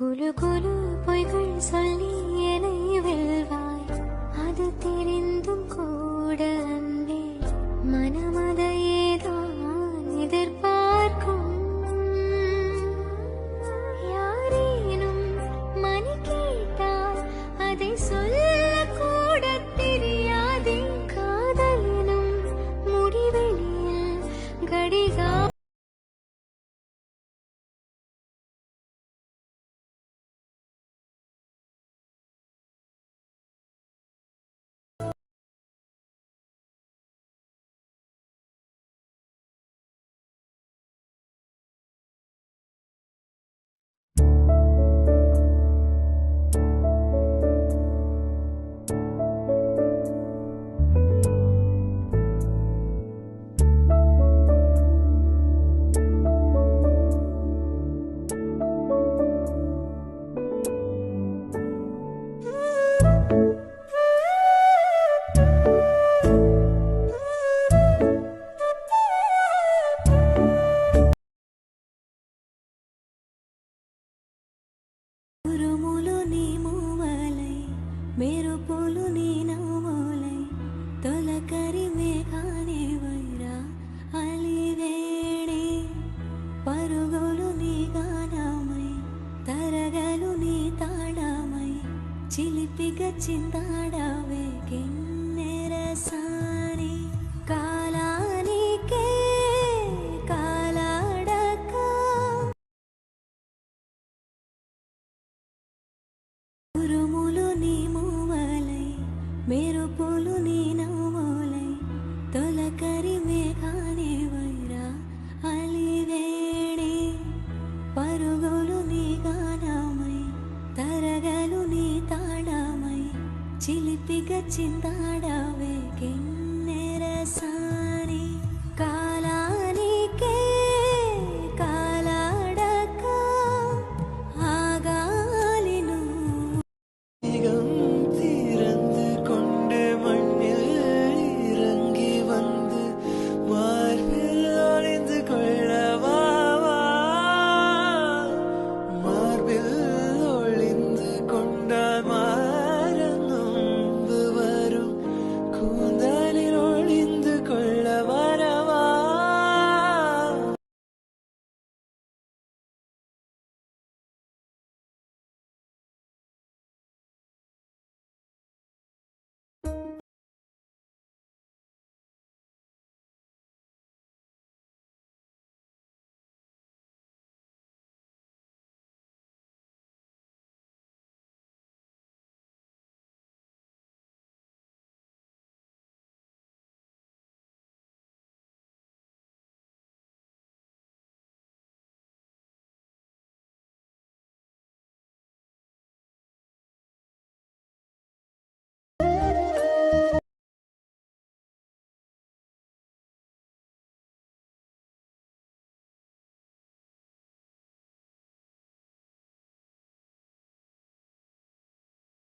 குலு குலு பொய்கள் சொல்லி என்னை வெல்வாய், அது தெரிந்தும் கூட அன்பே மனமதையேதான் எதிர்பார்க்கும். யாரேனும் மணி கேட்டால் அதை சொல்ல கூட தெரியாதே. காதலினும் முடிவெளியில் கடிகா మెరుపులు నీ నవ్వులై తొలకరి మేఘానే వైరా అలివేణి పరుగులు నీ గానమై తరగలు నీ తాళమై చిలిపిగా చిందాడవే కిన్నెరసాని కాలానికే కాలాడక ఉరుములు నీ మెరుపులు నీ నవ్వులై తొలకరి మేఘానే వైరా అలివేణి పరుగులు నీ గానమై తరగలు నీ తాళమై చిలిపిగా చిందాడవే కిన్నెరసా